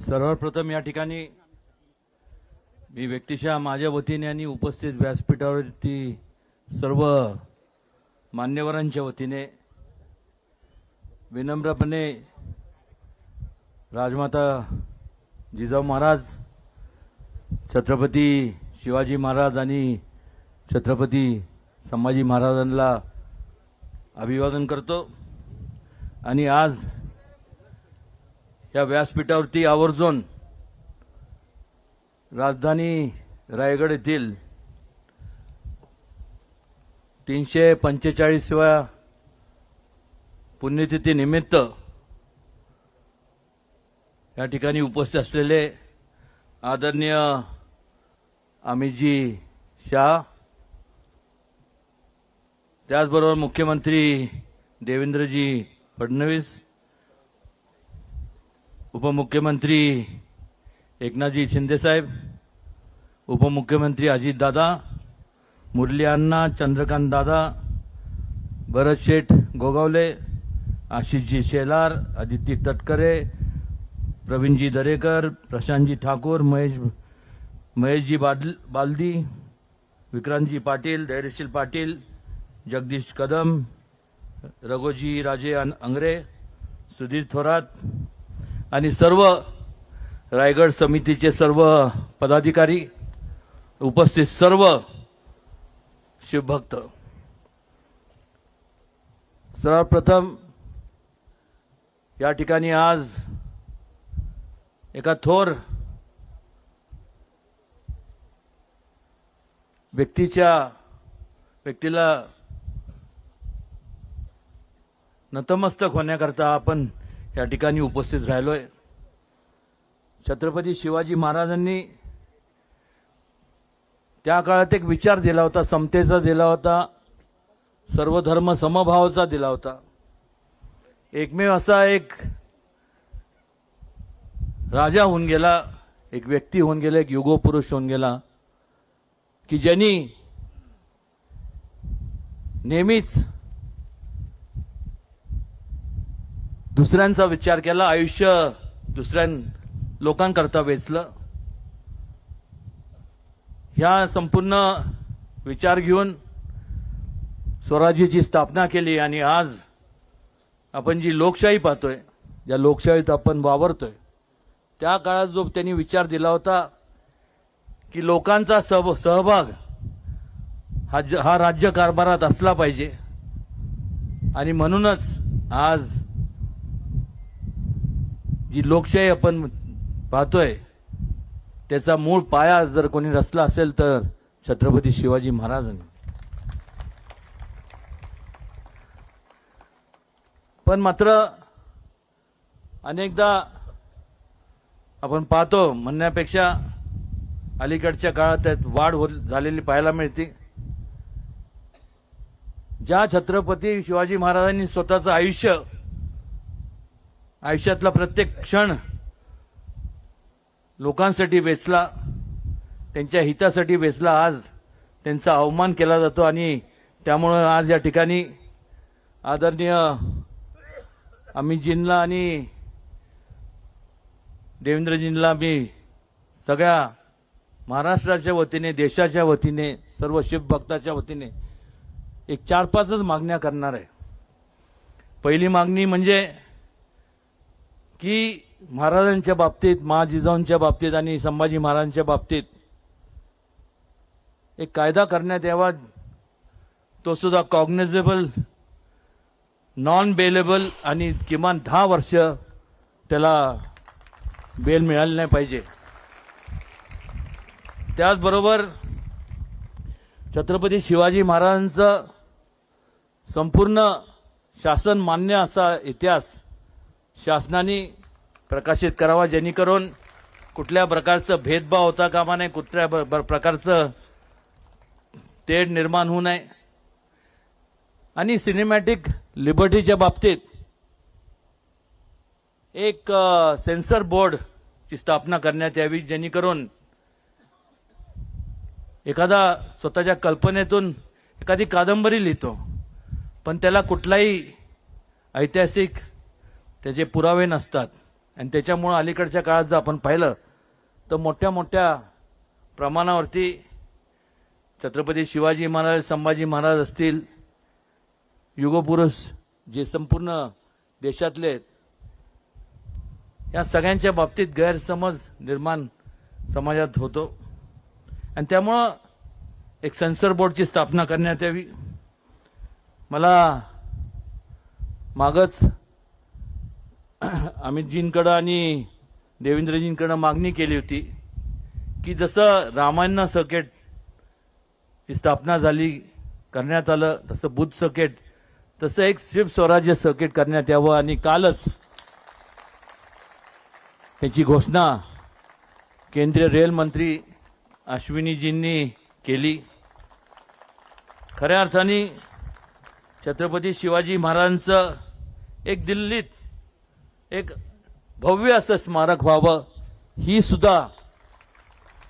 सर्वप्रथम या ठिकाणी मी व्यक्तिशः माझ्या वतीने आणि उपस्थित व्यासपीठावरती सर्व मान्यवरांच्या वतीने विनम्रपणे राजमाता जिजाऊ महाराज, छत्रपती शिवाजी महाराज आणि छत्रपती संभाजी महाराजांना अभिवादन करतो। आणि आज या व्यासपीठावरती आवर्जून राजधानी रायगड येथील 345व्या पुण्यतिथी निमित्त या ठिकाणी उपस्थित असलेले आदरणीय अमितजी शाह, त्याचबरोबर मुख्यमंत्री देवेंद्रजी फडणवीस, उपमुख्यमंत्री एकनाथजी शिंदेसाहेब, उपमुख्यमंत्री अजितदादा, मुरली अण्णा, चंद्रकांत दादा, भरत शेठ गोगावले, आशिषजी शेलार, आदिती तटकरे, प्रवीणजी दरेकर, प्रशांतजी ठाकूर, महेशजी बालदी, विक्रांतजी पाटील, धैर्यशील पाटील, जगदीश कदम, रघोजी राजे अंगरे, सुधीर थोरात आणि सर्व रायगड समितीचे सर्व पदाधिकारी, उपस्थित सर्व शिवभक्त, सर्वप्रथम या ठिकाणी आज एका थोर व्यक्तीला नतमस्तक होण्याकरता आपण या ठिकाणी उपस्थित राहिलोय। छत्रपती शिवाजी महाराजांनी त्या काळात एक विचार दिला होता, समतेचा दिला होता, सर्व धर्म समभावाचा दिला होता। एकमेव असा एक राजा होऊन गेला, एक व्यक्ती होऊन गेला, एक युगपुरुष होऊन गेला की ज्यांनी नेहमीच दुसऱ्यांचा विचार केला, आयुष्य दुसऱ्या लोकांकरता वेचलं। ह्या संपूर्ण विचार घेऊन स्वराज्याची स्थापना केली आणि आज आपण जी लोकशाही पाहतोय, ज्या लोकशाहीत आपण वावरतोय, त्या काळात जो त्यांनी विचार दिला होता की लोकांचा सहभाग हा राज्य कारभारात असला पाहिजे। आणि म्हणूनच आज जी लोकशाही आपण पाहतोय त्याचा मूळ पाया जर कोणी रचला असेल तर छत्रपती शिवाजी महाराजांनी। पण मात्र अनेकदा आपण पाहतो, म्हणण्यापेक्षा अलीकडच्या काळात त्यात वाढ झालेली पाहायला मिळते। ज्या छत्रपती शिवाजी महाराजांनी स्वतःचं आयुष्यातला प्रत्येक क्षण लोकांसाठी वेचला, त्यांच्या हितासाठी वेचला, आज त्यांचा अवमान केला जातो। आणि त्यामुळे आज या ठिकाणी आदरणीय अमितजींना आणि देवेंद्रजींना मी सगळ्या महाराष्ट्राच्या वतीने, देशाच्या वतीने, सर्व शिवभक्ताच्या वतीने एक 4-5च मागण्या करणार आहे। पहिली मागणी म्हणजे की महाराजांच्या बाबतीत, जिजाऊंच्या बाबतीत आणि संभाजी महाराजांच्या बाबतीत एक कायदा करण्यात यावा, तो सुद्धा कॉग्निझेबल, नॉन बेलेबल आणि किमान 10 वर्ष त्याला बेल मिळाली नाही पाहिजे। त्याचबरोबर छत्रपती शिवाजी महाराजांचं संपूर्ण शासन मान्य असा इतिहास शासनाने प्रकाशित करावा, जेणेकरून कुठल्या प्रकारचं भेदभाव होता कामा नये, कुठल्या प्रकारचं तेढ निर्माण होऊ नये। आणि सिनेमॅटिक लिबर्टीच्या बाबतीत एक सेन्सर बोर्डची स्थापना करण्यात यावी, जेणेकरून एखादा स्वतःच्या कल्पनेतून एखादी कादंबरी लिहितो, पण त्याला कुठलाही ऐतिहासिक त्याचे पुरावे नसतात, आणि त्याच्यामुळं अलीकडच्या काळात जर आपण पाहिलं तर मोठ्या मोठ्या प्रमाणावरती छत्रपती शिवाजी महाराज, संभाजी महाराज असतील, युगपुरुष जे संपूर्ण देशातले आहेत, या सगळ्यांच्या बाबतीत गैरसमज निर्माण समाजात होतो आणि त्यामुळं एक सेन्सर बोर्डची स्थापना करण्यात यावी. मला मागच अमितजींकडं आणि देवेंद्रजींकडं मागणी केली होती की जसं रामायण सर्किट ची स्थापना झाली, करण्यात आलं, तसं बुध सर्किट, तसं एक शिव स्वराज्य सर्किट करण्यात यावं. आणि कालच त्याची घोषणा केंद्रीय रेल मंत्री अश्विनीजींनी केली. खऱ्या अर्थाने छत्रपती शिवाजी महाराजांचं एक दिल्लीत एक भव्य असं स्मारक व्हावं, ही सुद्धा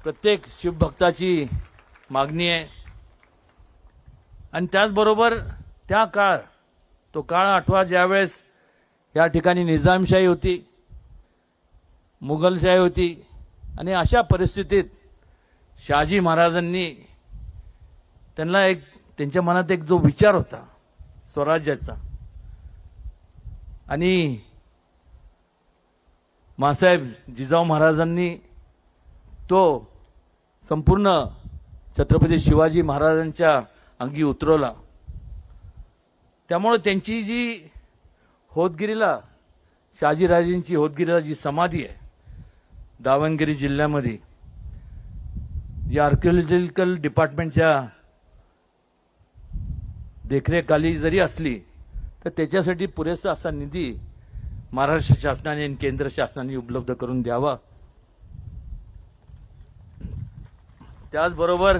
प्रत्येक शिवभक्ताची मागणी आहे. आणि त्याचबरोबर तो काळ आठवा ज्यावेळेस या ठिकाणी निजामशाही होती, मुघलशाही होती आणि अशा परिस्थितीत शहाजी महाराजांनी त्यांच्या मनात एक जो विचार होता स्वराज्याचा, आणि मासाहेब जिजाऊ महाराजांनी तो संपूर्ण छत्रपती शिवाजी महाराजांच्या अंगी उतरवला. त्यामुळे त्यांची जी होतगिरीला, शहाजीराजेंची होतगिरीला जी समाधी आहे दावणगिरी जिल्ह्यामध्ये, जी आर्किओलॉजिकल डिपार्टमेंटच्या देखरेखाली जरी असली तर त्याच्यासाठी पुरेसा असा निधी महाराष्ट्र शासनाने आणि केंद्र शासनाने उपलब्ध करून द्यावा. त्याचबरोबर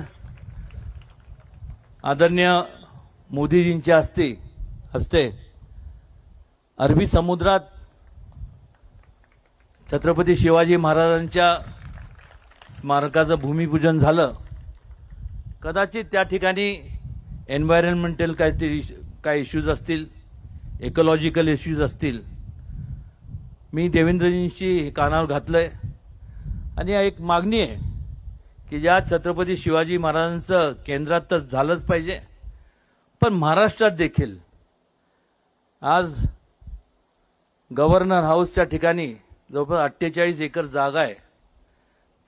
आदरणीय मोदीजींच्या हस्ते अरबी समुद्रात छत्रपती शिवाजी महाराजांच्या स्मारकाचं भूमिपूजन झालं. कदाचित त्या ठिकाणी एन्व्हायरमेंटल काही इश्यूज असतील, इकॉलॉजिकल इश्यूज असतील. मी देवेंद्रजींशी कानावर घातलंय आणि एक मागणी आहे की ज्या छत्रपती शिवाजी महाराजांचं केंद्रात तर झालंच पाहिजे, पण महाराष्ट्रात देखील आज गव्हर्नर हाऊसच्या ठिकाणी जवळपास 48 एकर जागा आहे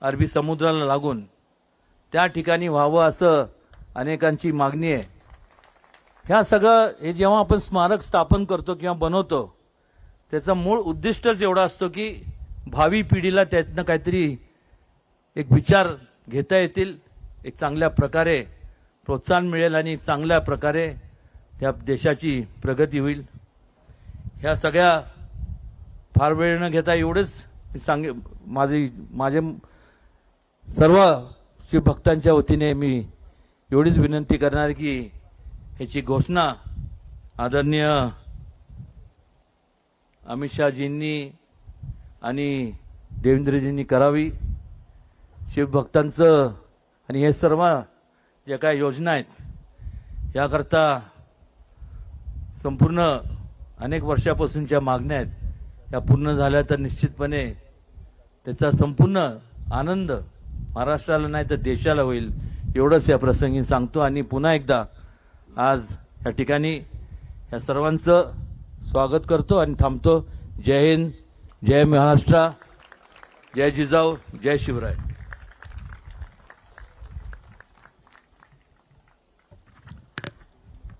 अरबी समुद्राला लागून, त्या ठिकाणी व्हावं असं अनेकांची मागणी आहे. ह्या सगळं हे जेव्हा आपण स्मारक स्थापन करतो किंवा बनवतो त्याचा मूळ उद्दिष्टच एवढा असतो की भावी पिढीला त्यातनं काहीतरी एक विचार घेता येतील, एक चांगल्या प्रकारे प्रोत्साहन मिळेल आणि चांगल्या प्रकारे या देशाची प्रगती होईल. ह्या सगळ्या फार वेळ न घेता एवढंच माझे सर्व शिवभक्तांच्या वतीने मी एवढीच विनंती करणार की ह्याची घोषणा आदरणीय अमित शहाजींनी आणि देवेंद्रजींनी करावी. शिवभक्तांचं आणि हे सर्व ज्या काय योजना आहेत याकरता संपूर्ण अनेक वर्षापासूनच्या मागण्या आहेत, या पूर्ण झाल्या तर निश्चितपणे त्याचा संपूर्ण आनंद महाराष्ट्राला नाही तर देशाला होईल, एवढंच या प्रसंगी सांगतो. आणि पुन्हा एकदा आज या ठिकाणी या सर्वांचं स्वागत करतो आणि थांबतो. जय हिंद, जय महाराष्ट्र, जय जिजाऊ, जय शिवराय.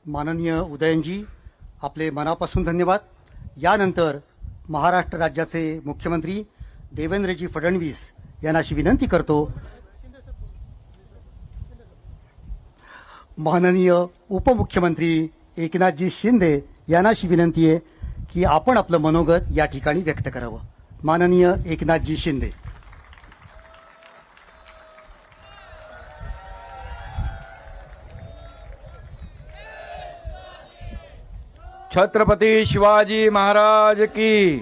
माननीय उदयनजी, आपले मनापासून धन्यवाद. यानंतर महाराष्ट्र राज्याचे मुख्यमंत्री देवेंद्रजी फडणवीस यांना अशी विनंती करतो, माननीय उपमुख्यमंत्री एकनाथजी शिंदे यांना अशी विनंती आहे की आपण आपलं मनोगत या ठिकाणी व्यक्त करावं. माननीय एकनाथजी शिंदे. छत्रपती शिवाजी महाराज की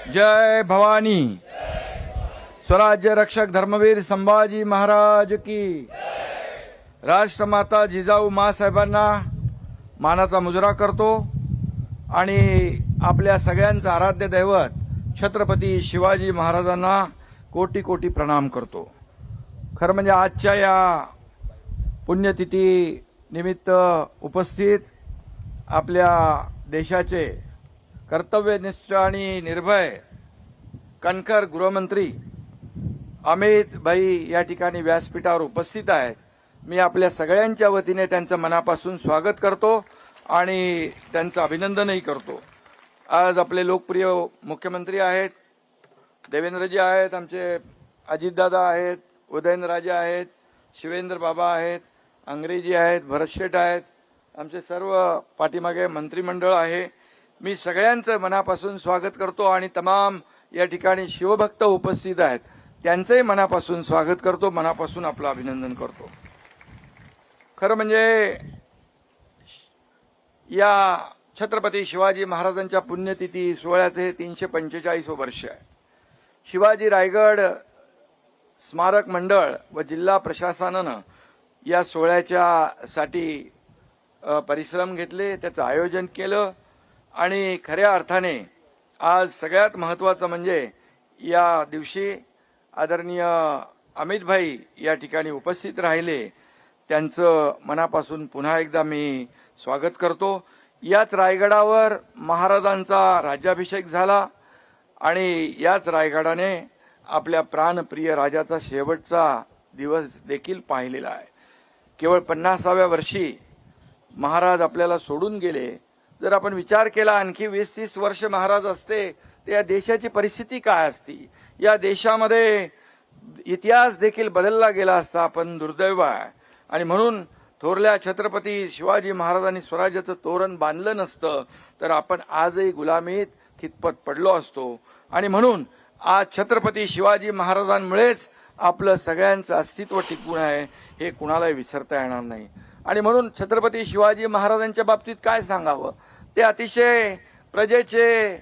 जय. भवानी. स्वराज्य रक्षक धर्मवीर संभाजी महाराज की. राष्ट्रमाता जिजाऊ मासाहेबांना मानाचा मुजरा करतो आणि आपल्या सगळ्यांचं आराध्य दैवत छत्रपती शिवाजी महाराजांना कोटी कोटी प्रणाम करतो. खरं म्हणजे आजच्या या पुण्यतिथी निमित्त उपस्थित आपल्या देशाचे कर्तव्यनिष्ठ आणि निर्भय कणखर गृहमंत्री अमित भाई या ठिकाणी व्यासपीठावर उपस्थित आहेत. मी आपल्या सगळ्यांच्या वतीने त्यांचं मनापासून स्वागत करतो आणि त्यांचं अभिनंदनही करतो. आज आपले लोकप्रिय मुख्यमंत्री आहेत, देवेंद्रजी आहेत, आमचे अजितदादा आहेत, उदयनराजे आहेत, शिवेंद्र बाबा आहेत, अंग्रेजी आहेत, भरतशेठ आहेत, आमचे सर्व पाठीमागे मंत्रिमंडळ आहे. मी सगळ्यांचं मनापासून स्वागत करतो आणि तमाम या ठिकाणी शिवभक्त उपस्थित आहेत त्यांचंही मनापासून स्वागत करतो, मनापासून आपलं अभिनंदन करतो. खरं म्हणजे या छत्रपती शिवाजी महाराजांच्या पुण्यतिथी सोहळ्याचे 345 वर्ष आहे. शिवाजी रायगड स्मारक मंडळ व जिल्हा प्रशासनानं या सोहळ्याच्या साठी परिश्रम घेतले, त्याचं आयोजन केलं आणि खऱ्या अर्थाने आज सगळ्यात महत्त्वाचं म्हणजे या दिवशी आदरणीय अमित भाई या ठिकाणी उपस्थित राहिले. त्यांचं मनापासून पुन्हा एकदा मी स्वागत करतो. याच रायगडावर महाराजांचा राज्याभिषेक झाला आणि याच रायगडाने आपल्या प्राणप्रिय राजाचा शेवटचा दिवस देखील पाहिलेला आहे. केवळ 50व्या वर्षी महाराज आपल्याला सोडून गेले. जर आपण विचार केला आणखी 20-30 वर्ष महाराज असते तर या देशाची परिस्थिती काय असती, या देशामध्ये इतिहास देखील बदलला गेला असता. पण दुर्दैव आहे आणि म्हणून थोरल्या छत्रपती शिवाजी महाराजांनी स्वराज्याचं तोरण बांधलं नसतं तर आपण आजही गुलामीत खितपत पडलो असतो. आणि म्हणून आज छत्रपती शिवाजी महाराजांमुळेच आपलं सगळ्यांचं अस्तित्व टिकून आहे हे कुणालाही विसरता येणार नाही. आणि म्हणून छत्रपती शिवाजी महाराजांच्या बाबतीत काय सांगावं, ते अतिशय प्रजेचे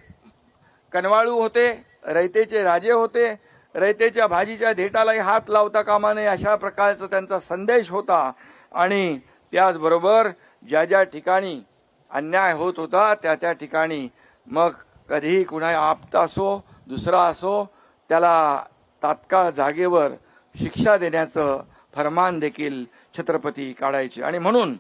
कनवाळू होते, रयतेचे राजे होते. रयतेच्या भाजीच्या देठालाही हात लावता कामा नये अशा प्रकारचा त्यांचा संदेश होता. आणि त्याचबरोबर ज्या ज्या ठिकाणी अन्याय होत होता त्या त्या ठिकाणी मग कधीही कुणा आपता असो दुसरा असो त्याला तात्काळ जागेवर शिक्षा देण्याचं फरमान देखील छत्रपती काढायचे. आणि म्हणून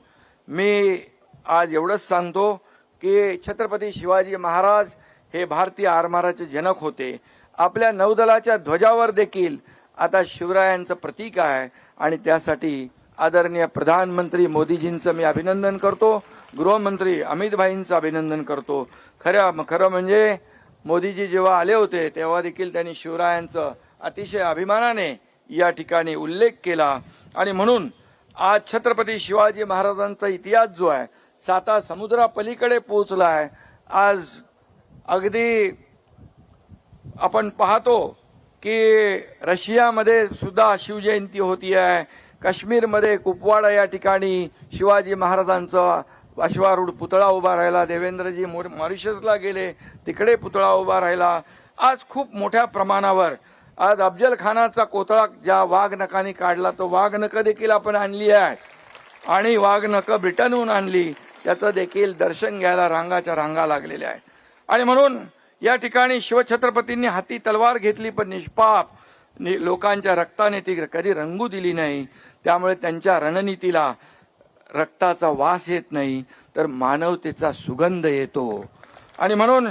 मी आज एवढंच सांगतो की छत्रपती शिवाजी महाराज हे भारतीय आरमाराचे जनक होते. आपल्या नौदलाच्या ध्वजावर देखील आता शिवरायांचं प्रतीक आहे आणि त्यासाठी आदरणीय प्रधानमंत्री मोदीजींचं मी अभिनंदन करतो, गृहमंत्री अमित भाईंचं अभिनंदन करतो. खरं म्हणजे मोदीजी जेव्हा आले होते तेव्हा देखील त्यांनी शिवरायांचं अतिशय अभिमानाने या ठिकाणी उल्लेख केला. आणि म्हणून आज छत्रपती शिवाजी महाराजांचा इतिहास जो आहे 7 समुद्रापलीकडे पोहोचला आहे. आज अगदी आपण पाहतो की रशियामध्ये सुद्धा शिवजयंती होती आहे. काश्मीरमध्ये कुपवाडा या ठिकाणी शिवाजी महाराजांचा अश्वारूढ पुतळा उभा राहिला. देवेंद्रजी मॉरिशसला गेले, तिकडे पुतळा उभा राहिला. आज खूप मोठ्या प्रमाणावर आज अफजल खानाचा कोतळा ज्या वाघनकांनी काढला तो वाघनकं देखील आपण आणली आहे आणि वाघनकं ब्रिटनहून आणली. त्याचं देखील दर्शन घ्यायला रांगाच्या रांगा लागलेल्या आहेत. आणि म्हणून या ठिकाणी शिवछत्रपतींनी हाती तलवार घेतली पण निष्पाप लोकांच्या रक्ताने ती कधी रंगू दिली नाही. त्यामुळे त्यांच्या रणनीतीला रक्ताचा वास येत नाही तर मानवतेचा सुगंध येतो. आणि म्हणून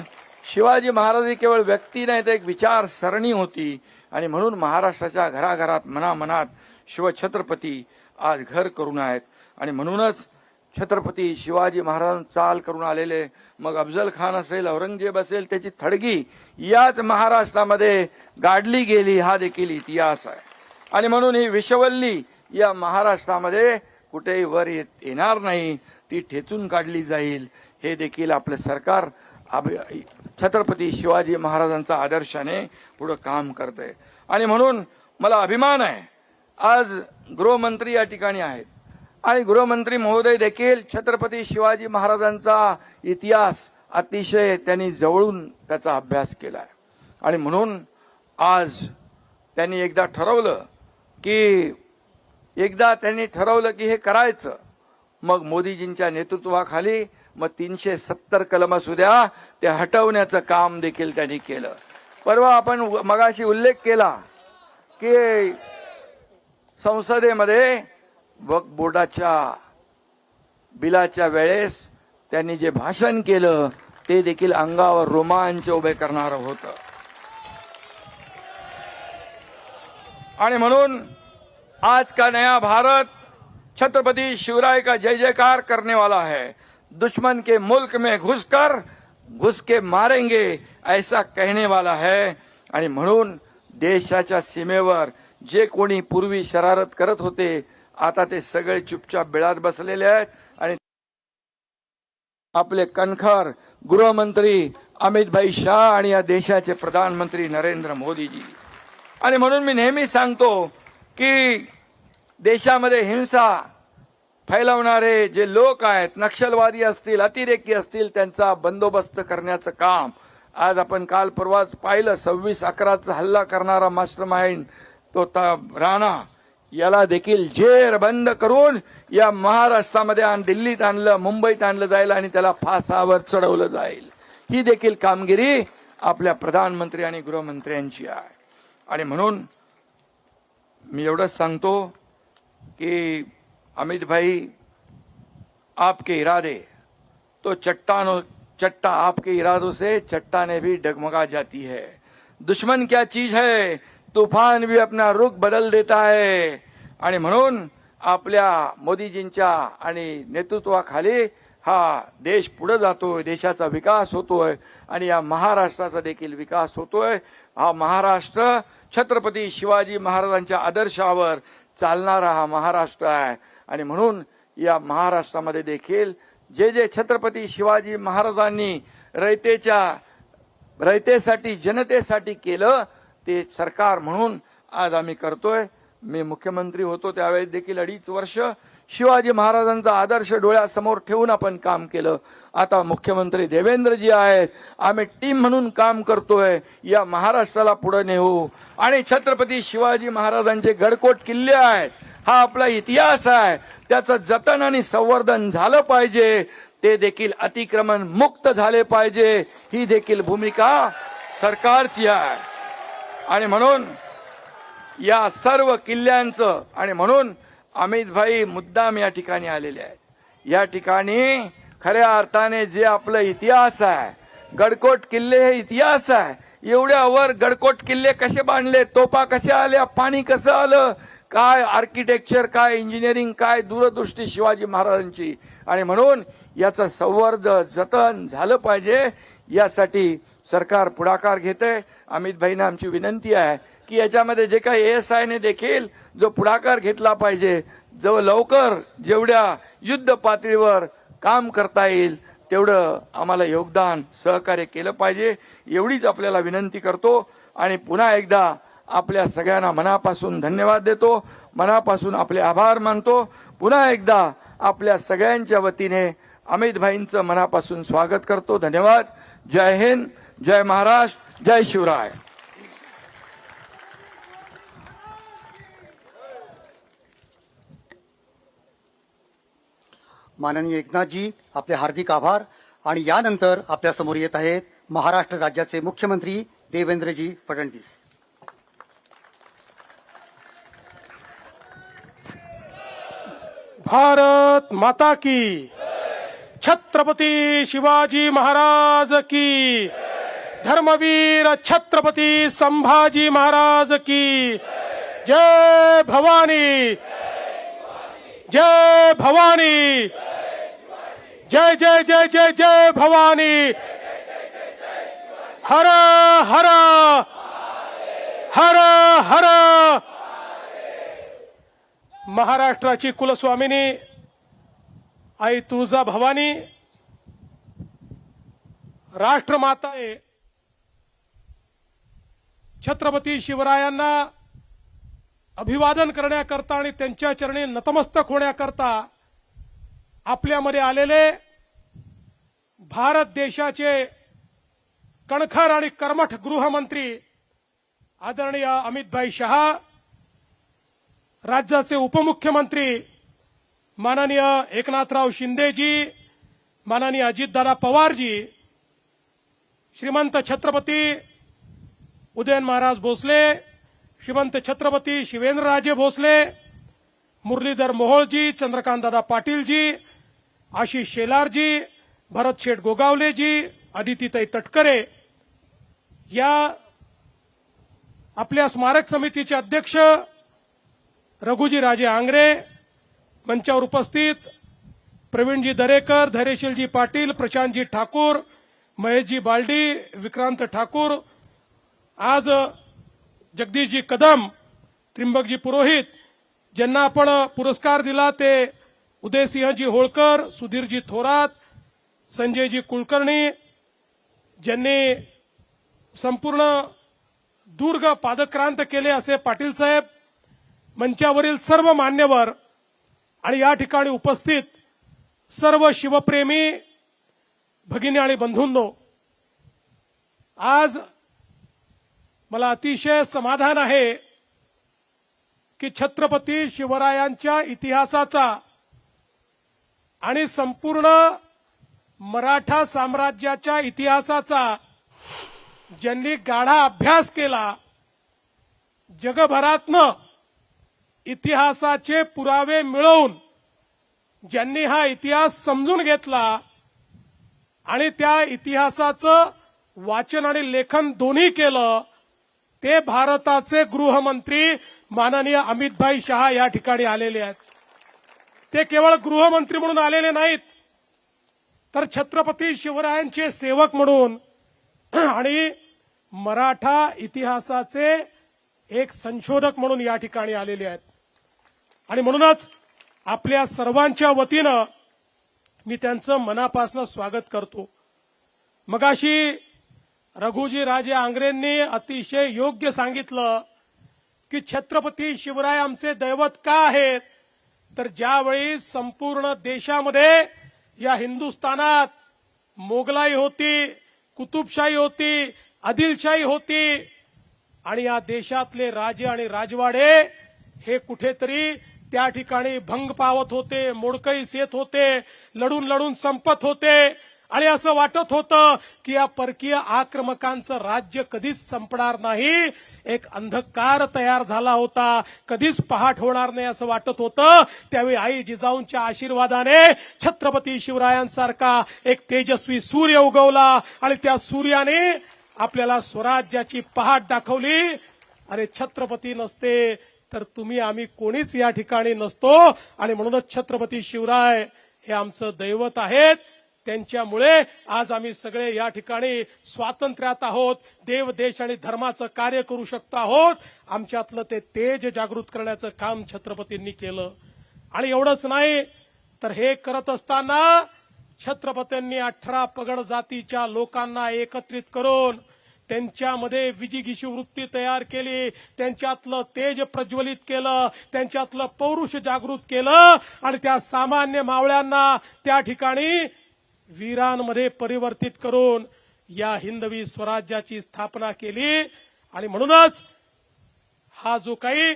शिवाजी महाराज ही केवळ व्यक्ती नाही तर एक विचारसरणी होती. आणि म्हणून महाराष्ट्राच्या घराघरात मनामनात शिवछत्रपती आज घर करून आहेत. आणि म्हणूनच छत्रपती शिवाजी महाराज चाल करून आलेले मग अफजल खान असेल औरंगजेब असेल त्याची थडगी याच महाराष्ट्रामध्ये गाडली गेली हा देखील इतिहास आहे. आणि म्हणून ही विषवल्ली या महाराष्ट्रामध्ये कुठेही वर येणार नाही, ती ठेचून काढली जाईल. हे देखील आपलं सरकार छत्रपती शिवाजी महाराजांचा आदर्शाने पुढे काम करतंय. आणि म्हणून मला अभिमान आहे आज गृहमंत्री या ठिकाणी आहेत आणि गृहमंत्री महोदय देखील छत्रपती शिवाजी महाराजांचा इतिहास अतिशय त्यांनी जवळून त्याचा अभ्यास केला आहे. आणि म्हणून आज त्यांनी एकदा ठरवलं की हे करायचं. मग मोदीजींच्या नेतृत्वाखाली मग 370 कलम असू द्या ते हटवण्याचं काम देखील त्यांनी केलं. परवा आपण मगाशी उल्लेख केला की संसदेमध्ये वक्फ बोर्डाच्या बिलाच्या वेळेस त्यांनी जे भाषण केलं ते देखील अंगावर रोमांच उभे करणारं होतं. आणि म्हणून आज का नया भारत छत्रपति शिवराय का जय जयकार करने वाला है. दुश्मन के मुल्क में घुस के मारेंगे ऐसा कहने वाला है. आणि म्हणून देशाच्या सीमेवर जे कोणी पूर्वी शरारत करत होते आता ते सगळे चुपचाप बिळात बसलेले आहेत. आणि आपले कणखर गृहमंत्री अमित शाह आणि या देशाचे प्रधानमंत्री नरेंद्र मोदीजी. आणि म्हणून मी नेहमी सांगतो की देशामध्ये हिंसा फैलवणारे जे लोक आहेत, नक्षलवादी असतील, अतिरेकी असतील, त्यांचा बंदोबस्त करण्याचं काम आज आपण काल परवाच पाहिलं. 26/11चा हल्ला करणारा मास्टरमाइंड तो राणा याला देखील जेरबंद करून या महाराष्ट्रामध्ये दिल्लीत आणलं, मुंबईत आणलं जाईल आणि त्याला फासावर चढवलं जाईल. ही देखील कामगिरी आपल्या प्रधानमंत्री आणि गृहमंत्र्यांची आहे. आणि म्हणून मी एवढंच सांगतो कि अमित भाई आपके इरादे तो चट्टा आपके इरादों से चट्टाने भी डगमगा जाती है. दुश्मन क्या चीज है, तूफान भी अपना रुख बदल देता है. आणि म्हणून आपल्या मोदीजींच्या आणि नेतृत्वाखाली हा देश पुढे जातोय, देशाचा विकास होतोय आणि या महाराष्ट्राचा देखील विकास होतोय. हा महाराष्ट्र छत्रपती शिवाजी महाराजांच्या आदर्शावर चालणारा हा महाराष्ट्र आहे. आणि म्हणून या महाराष्ट्रामध्ये देखील जे जे छत्रपती शिवाजी महाराजांनी रयतेसाठी जनतेसाठी केलं ते सरकार म्हणून आज आम्ही करतोय. मी मुख्यमंत्री होतो त्यावेळेस देखील 2.5 वर्ष शिवाजी महाराजांचा आदर्श डोळ्यासमोर ठेवून आपण काम केलं. आता मुख्यमंत्री देवेंद्रजी आहेत, आम्ही टीम म्हणून काम करतोय. या महाराष्ट्राला पुढे नेऊ आणि छत्रपती शिवाजी महाराजांचे गडकोट किल्ले आहेत, हा आपला इतिहास आहे, त्याचं जतन आणि संवर्धन झालं पाहिजे. ते देखील अतिक्रमण मुक्त झाले पाहिजे, ही देखील भूमिका सरकारची आहे. आणि म्हणून या सर्व किल्ल्यांचं आणि म्हणून अमित भाई मुद्दाम या ठिकाणी आलेले आहेत. या ठिकाणी खऱ्या अर्थाने जे आपलं इतिहास आहे, गडकोट किल्ले हे इतिहास आहे. एवढ्यावर गडकोट किल्ले कसे बांधले, तोफा कशा आल्या, पाणी कसं आलं, काय आर्किटेक्चर, काय इंजिनिअरिंग, काय दूरदृष्टी शिवाजी महाराजांची. आणि म्हणून याचं संवर्धन जतन झालं पाहिजे, यासाठी सरकार पुढाकार घेते. अमित भाईंना आमची विनंती आहे की याच्यामध्ये जे काही ASI ने देखील जो पुढाकार घेतला पाहिजे, जो लवकर जेवढ्या युद्ध पातळीवर काम करता येईल तेवढं आम्हाला योगदान सहकार्य केलं पाहिजे, एवढीच आपल्याला विनंती करतो. आणि पुन्हा एकदा आपल्या सगळ्यांना मनापासून धन्यवाद देतो, मनापासून आपले आभार मानतो. पुन्हा एकदा आपल्या सगळ्यांच्या वतीने अमित भाईंचं मनापासून स्वागत करतो. धन्यवाद. जय हिंद, जय महाराष्ट्र, जय शिवराय. माननीय एकनाथजी, आपले हार्दिक आभार. आणि यानंतर आपल्या समोर येत आहेत महाराष्ट्र राज्याचे मुख्यमंत्री देवेंद्रजी फडणवीस. भारत माता की, छत्रपती शिवाजी महाराज की, धर्मवीर छत्रपती संभाजी महाराज की. जय भवानी, जय भवानी, जय जय जय जय जय भवानी. हर हर हर हर. महाराष्ट्राची कुलस्वामिनी आई तुळजा भवानी, राष्ट्रमाता आहे, छत्रपती शिवरायांना अभिवादन करण्याकरता आणि त्यांच्या चरणी नतमस्तक होण्याकरता आपल्यामध्ये आलेले भारत देशाचे कणखर आणि कर्मठ गृहमंत्री आदरणीय अमितभाई शहा, राज्याचे उपमुख्यमंत्री माननीय एकनाथराव शिंदेजी, माननीय अजितदादा पवारजी, श्रीमंत छत्रपती उदयन महाराज भोसले, श्रीमंत छत्रपती शिवेंद्रराजे भोसले, मुरलीधर मोहोळजी, चंद्रकांतदादा पाटीलजी, आशिष शेलारजी, भरत शेठ गोगावलेजी, अदितीताई तटकरे या आपल्या स्मारक समितीचे अध्यक्ष रघुजी राजे आंग्रे, मंचावर उपस्थित प्रवीणजी दरेकर, धैर्यशीलजी पाटील, प्रशांतजी ठाकूर, महेशजी बालडी, विक्रांत ठाकूर, आज जगदीशजी कदम, त्रिंबकजी पुरोहित, ज्यांना आपण पुरस्कार दिला ते उदयसिंहजी होळकर, सुधीरजी थोरात, संजयजी कुलकर्णी, ज्यांनी संपूर्ण दुर्ग पादक्रांत केले असे पाटील साहेब, मंचावरील सर्व मान्यवर आणि या ठिकाणी उपस्थित सर्व शिवप्रेमी भगिनी आणि बंधूंनो, आज मला अतिशय समाधान आहे की छत्रपती शिवरायांच्या इतिहासाचा आणि संपूर्ण मराठा साम्राज्याच्या इतिहासाचा ज्यांनी गाढा अभ्यास केला, जगभरातनं इतिहासाचे पुरावे मिळवून ज्यांनी हा इतिहास समजून घेतला आणि त्या इतिहासाचं वाचन आणि लेखन दोन्ही केलं, ते भारताचे गृहमंत्री माननीय अमितभाई शहा या ठिकाणी आलेले आहेत. ते केवळ गृहमंत्री म्हणून आलेले नाहीत, तर छत्रपती शिवरायांचे सेवक म्हणून आणि मराठा इतिहासाचे एक संशोधक म्हणून या ठिकाणी आलेले आहेत. आणि म्हणूनच आपल्या सर्वांच्या वतीनं मी त्यांचं मनापासून स्वागत करतो. मगाशी रघुजी राजे आंग्रेंनी अतिशय योग्य सांगितलं की छत्रपती शिवराय आमचे दैवत का आहेत, तर ज्यावेळी संपूर्ण देशामध्ये या हिंदुस्थानात मोगलाई होती, कुतुबशाही होती, आदिलशाही होती आणि या देशातले राजे आणि राजवाडे हे कुठेतरी त्या ठिकाणी भंग पावत होते, मोडकळीस येत होते, लढून लढून संपत होते आणि असं वाटत होतं की या परकीय आक्रमकांचं राज्य कधीच संपणार नाही. एक अंधकार तयार झाला होता, कधीच पहाट होणार नाही असं वाटत होतं. त्यावेळी आई जिजाऊंच्या आशीर्वादाने छत्रपती शिवरायांसारखा एक तेजस्वी सूर्य उगवला आणि त्या सूर्याने आपल्याला स्वराज्याची पहाट दाखवली. अरे छत्रपती नसते तर तुम्ही आम्ही कोणीच या ठिकाणी नसतो. आणि म्हणूनच छत्रपती शिवराय हे आमचं दैवत आहेत. त्यांच्यामुळे आज आम्ही सगळे या ठिकाणी स्वातंत्र्यात आहोत, देव देश आणि धर्माचं कार्य करू शकतो आहोत. आमच्यातलं ते तेज जागृत करण्याचं काम छत्रपतींनी केलं. आणि एवढंच नाही तर हे करत असताना छत्रपतींनी 18 पगड जातीच्या लोकांना एकत्रित करून त्यांच्यामध्ये विजिगीषू वृत्ती तयार केली, त्यांच्यातलं तेज प्रज्वलित केलं, त्यांच्यातलं पौरुष जागृत केलं आणि त्या सामान्य मावळ्यांना त्या ठिकाणी वीरांमध्ये परिवर्तित करून या हिंदवी स्वराज्याची स्थापना केली. आणि म्हणूनच हा जो काही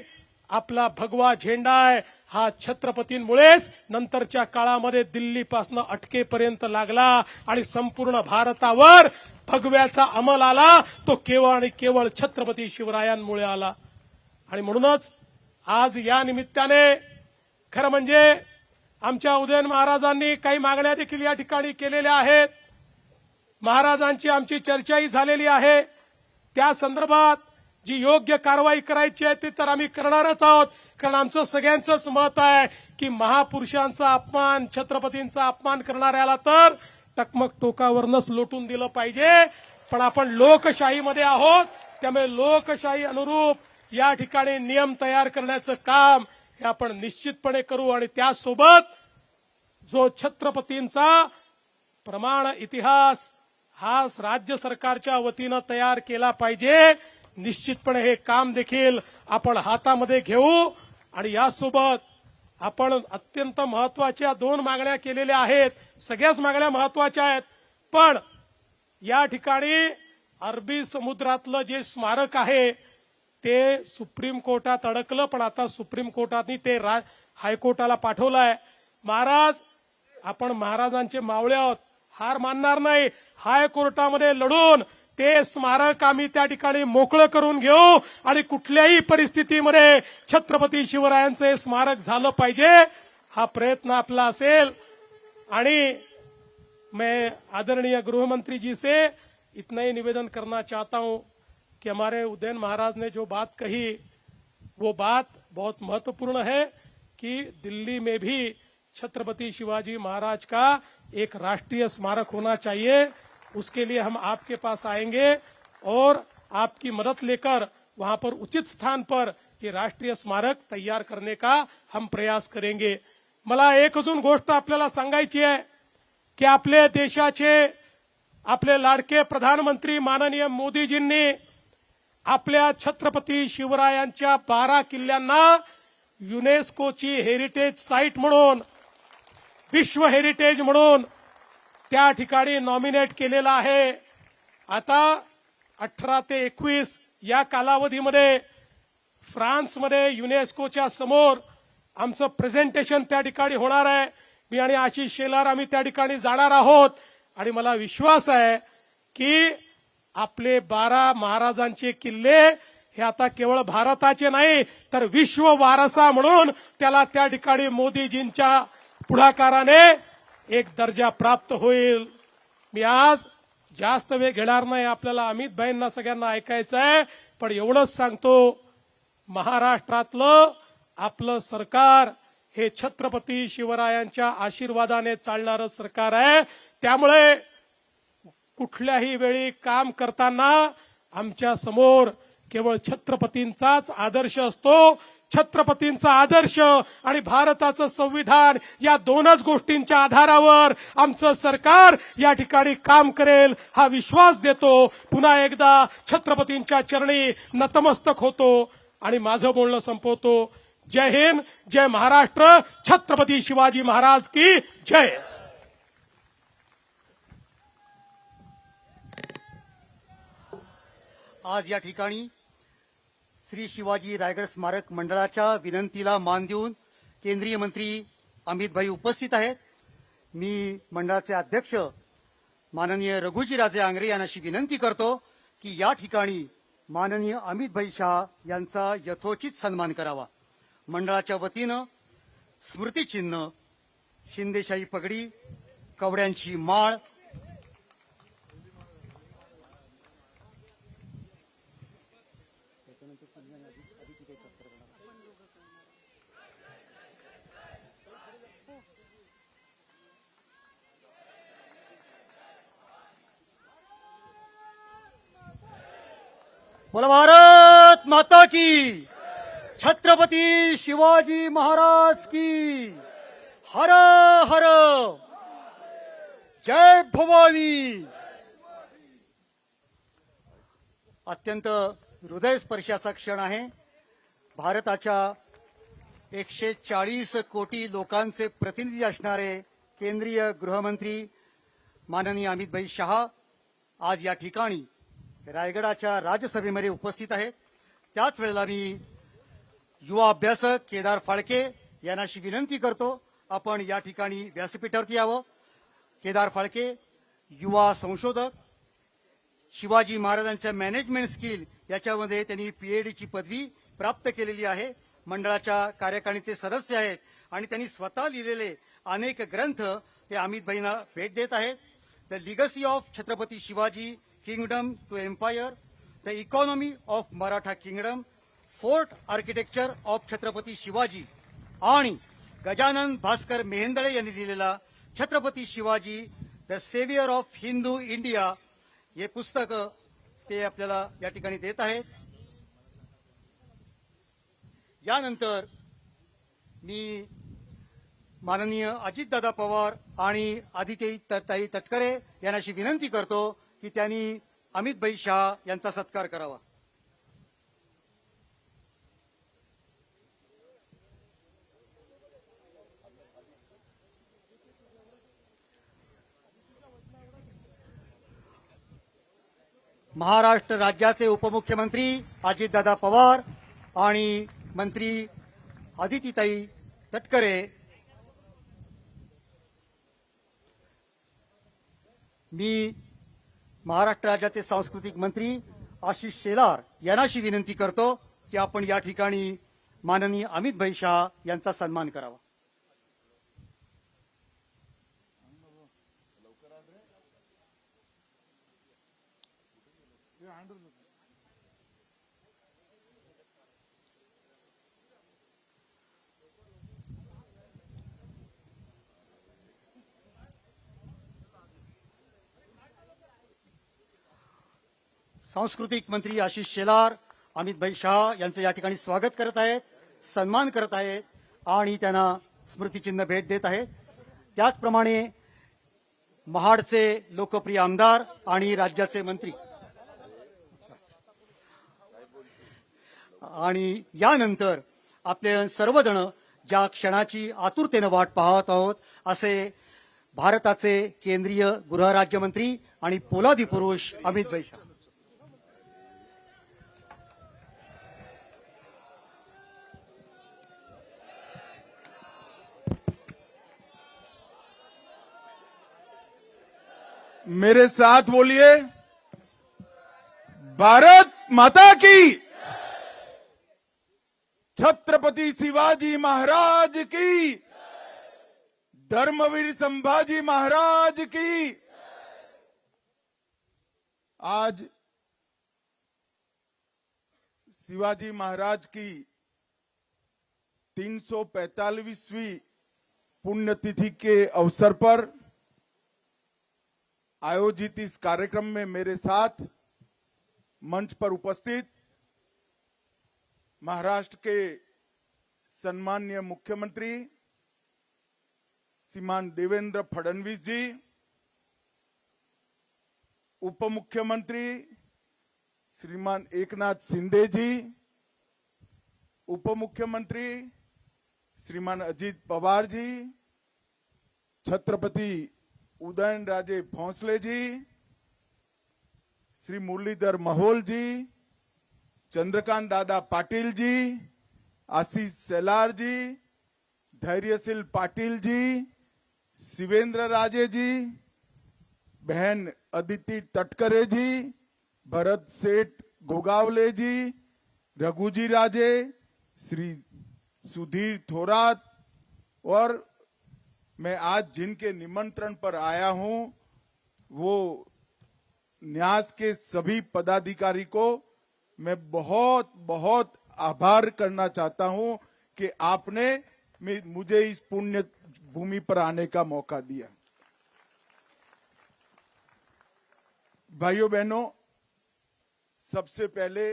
आपला भगवा झेंडा आहे हा छत्रपतींमुळेच नंतरच्या काळामध्ये दिल्लीपासून अटकेपर्यंत लागला आणि संपूर्ण भारतावर भगव्याचा अंमल आला. तो केवळ आणि केवळ छत्रपती शिवरायांमुळे आला. आणि म्हणूनच आज या निमित्ताने खरं म्हणजे आमच्या उदयन महाराजांनी काही मागण्या देखील या ठिकाणी केलेल्या आहेत. महाराजांची आमची चर्चाही झालेली आहे. त्या संदर्भात जी योग्य कारवाई करायची आहे ती तर आम्ही करणारच आहोत. कारण आमचं सगळ्यांचंच मत आहे की महापुरुषांचा अपमान, छत्रपतींचा अपमान करणाऱ्याला तर टकमक टोकावरनच लोटून दिलं पाहिजे. पण आपण लोकशाहीमध्ये आहोत, त्यामुळे लोकशाही अनुरूप या ठिकाणी नियम तयार करण्याचं काम हे आपण निश्चितपणे करू. आणि त्यासोबत जो छत्रपतींचा प्रमाण इतिहास हा राज्य सरकारच्या वतीनं तयार केला पाहिजे. निश्चितपणे हे काम देखील आपण हातामध्ये घेऊ. आणि यासोबत आपण अत्यंत महत्वाच्या 2 मागण्या केलेल्या आहेत. सगळ्याच मागण्या महत्वाच्या आहेत, पण या ठिकाणी अरबी समुद्रातलं जे स्मारक आहे ते सुप्रीम कोर्टात अडकलं, पण आता सुप्रीम कोर्टाने ते हायकोर्टाला पाठवलंय. महाराज आपण महाराजांचे मावळे आहोत, हार मानणार नाही. हायकोर्टामध्ये लढून ते स्मारक आम्ही त्या ठिकाणी मोकळं करून घेऊ आणि कुठल्याही परिस्थितीमध्ये छत्रपती शिवरायांचं हे स्मारक झालं पाहिजे, हा प्रयत्न आपला असेल। आणि मैं आदरणीय गृहमंत्री जी से इतना ही निवेदन करना चाहता हूं कि हमारे उदयन महाराज ने जो बात कही वो बात बहुत महत्वपूर्ण है कि दिल्ली में भी छत्रपति शिवाजी महाराज का एक राष्ट्रीय स्मारक होना चाहिए। उसके लिए हम आपके पास आएंगे और आपकी मदद लेकर वहां पर उचित स्थान पर ये राष्ट्रीय स्मारक तैयार करने का हम प्रयास करेंगे। मला एक अजून गोष्ट आपल्याला सांगायची आहे की आपले देशाचे आपले लाडके प्रधानमंत्री माननीय मोदीजींनी आपल्या छत्रपती शिवरायांच्या 12 किल्ल्यांना युनेस्कोची हेरिटेज साईट म्हणून, विश्व हेरिटेज म्हणून त्या ठिकाणी नॉमिनेट केलेला आहे। आता 18 ते 21 या कालावधीमध्ये फ्रान्समध्ये युनेस्कोच्या समोर आमचं प्रेझेंटेशन त्या ठिकाणी होणार आहे। मी आणि आशिष शेलार आम्ही त्या ठिकाणी जाणार आहोत आणि मला विश्वास आहे की आपले 12 महाराजांचे किल्ले हे आता केवळ भारताचे नाही तर विश्व वारसा म्हणून त्याला त्या ठिकाणी मोदीजींच्या पुढाकाराने एक दर्जा प्राप्त होईल। मी आज जास्त वेळ घेणार नाही, आपल्याला अमित भाईंना सगळ्यांना ऐकायचं आहे, पण एवढंच सांगतो, महाराष्ट्रातलं आपलं सरकार हे छत्रपती शिवरायांच्या आशीर्वादाने चालणारं सरकार आहे। त्यामुळे कुठल्याही वेळी काम करताना आमच्या समोर केवळ छत्रपतींचाच आदर्श असतो। छत्रपतींचा आदर्श आणि भारताचं संविधान या दोनच गोष्टींच्या आधारावर आमचं सरकार या ठिकाणी काम करेल हा विश्वास देतो। पुन्हा एकदा छत्रपतींच्या चरणी नतमस्तक होतो आणि माझं बोलणं संपवतो। जय हिंद, जय महाराष्ट्र, छत्रपती शिवाजी महाराज की जय। आज या ठिकाणी श्री शिवाजी रायगड स्मारक मंडळाच्या विनंतीला मान देऊन केंद्रीय मंत्री अमित भाई उपस्थित आहेत। मी मंडळाचे अध्यक्ष माननीय रघुजीराजे आंग्रे यांची विनंती करतो की या ठिकाणी माननीय अमित भाई शाह यांचा यथोचित सन्मान करावा। मंडळाच्या वतीनं स्मृतिचिन्ह, शिंदेशाही पगडी, कवड्यांची माळ, बोला भारत माता की, छत्रपती शिवाजी महाराज की, हर हर, जय भवानी। अत्यंत हृदयस्पर्शाचा क्षण आहे। भारताच्या 140 कोटी लोकांचे प्रतिनिधी असणारे केंद्रीय गृहमंत्री माननीय अमितभाई शाह आज या ठिकाणी रायगडाच्या राज्यसभेमध्ये उपस्थित आहेत। त्याच वेळेला मी युवा अभ्यासक केदार फाळके यांना विनंती करतो, आपण या ठिकाणी व्यासपीठावरती यावं। केदार फाळके युवा संशोधक, शिवाजी महाराजांच्या मॅनेजमेंट स्किल याच्यामध्ये त्यांनी पीएचडीची पदवी प्राप्त केलेली आहे। मंडळाच्या कार्यकारिणीचे सदस्य आहेत आणि त्यांनी स्वतः लिहिलेले अनेक ग्रंथ ते अमितभाईंना भेट देत आहेत। The legacy of Chhatrapati Shivaji, kingdom to empire, the economy of Maratha kingdom, fort architecture of Chhatrapati Shivaji आणि गजानन भास्कर मेहेंदळे यांनी लिहिलेला Chhatrapati Shivaji the saviour of Hindu India हे पुस्तक ते आपल्याला या ठिकाणी देत आहेत। यानंतर मी माननीय अजितदादा पवार आणि आदित्यताई तटकरे यांना विनंती करतो की त्यांनी अमितभाई शाह यांचा सत्कार करावा। महाराष्ट्र राज्याचे उपमुख्यमंत्री अजितदादा पवार आणि मंत्री आदित्यताई तटकरे मी महाराष्ट्र राज्याचे सांस्कृतिक मंत्री आशिष शेलार यांनाशी विनंती करतो की आपण या ठिकाणी माननीय अमितभाई शाह यांचा सन्मान करावा. सांस्कृतिक मंत्री आशिष शेलार अमितभाई शाह यांचं या ठिकाणी स्वागत करत आहेत, सन्मान करत आहेत आणि त्यांना स्मृतिचिन्ह भेट देत आहेत. त्याचप्रमाणे महाडचे लोकप्रिय आमदार आणि राज्याचे मंत्री आणि यानंतर आपले सर्वजण ज्या क्षणाची आतुरतेनं वाट पाहत आहोत असे भारताचे केंद्रीय गृहराज्यमंत्री आणि पोलादी पुरुष अमितभाई शाह. मेरे साथ बोलिए, भारत माता की, छत्रपति शिवाजी महाराज की, धर्मवीर संभाजी महाराज की. आज शिवाजी महाराज की 345वीं पुण्यतिथि के अवसर पर आयोजित इस कार्यक्रम में मेरे साथ मंच पर उपस्थित महाराष्ट्र के सम्माननीय मुख्यमंत्री श्रीमान देवेंद्र फडणवीस जी, उप मुख्यमंत्री श्रीमान एकनाथ शिंदे जी, उप मुख्यमंत्री श्रीमान अजित पवार जी, छत्रपति उदयनराजे भोंसले जी, श्री मुरलीधर महोल जी, चंद्रकांत दादा पाटिल जी, आशीष शेलार जी, धैर्यशील पाटिल जी, शिवेंद्र राजे जी, बहन अदिति तटकरे जी, भरत सेठ गोगावले जी, रघुजी राजे, श्री सुधीर थोरात और मैं आज जिनके निमंत्रण पर आया हूं वो न्यास के सभी पदाधिकारी को मैं बहुत बहुत आभार करना चाहता हूं कि आपने मुझे इस पुण्य भूमि पर आने का मौका दिया. भाइयों बहनों, सबसे पहले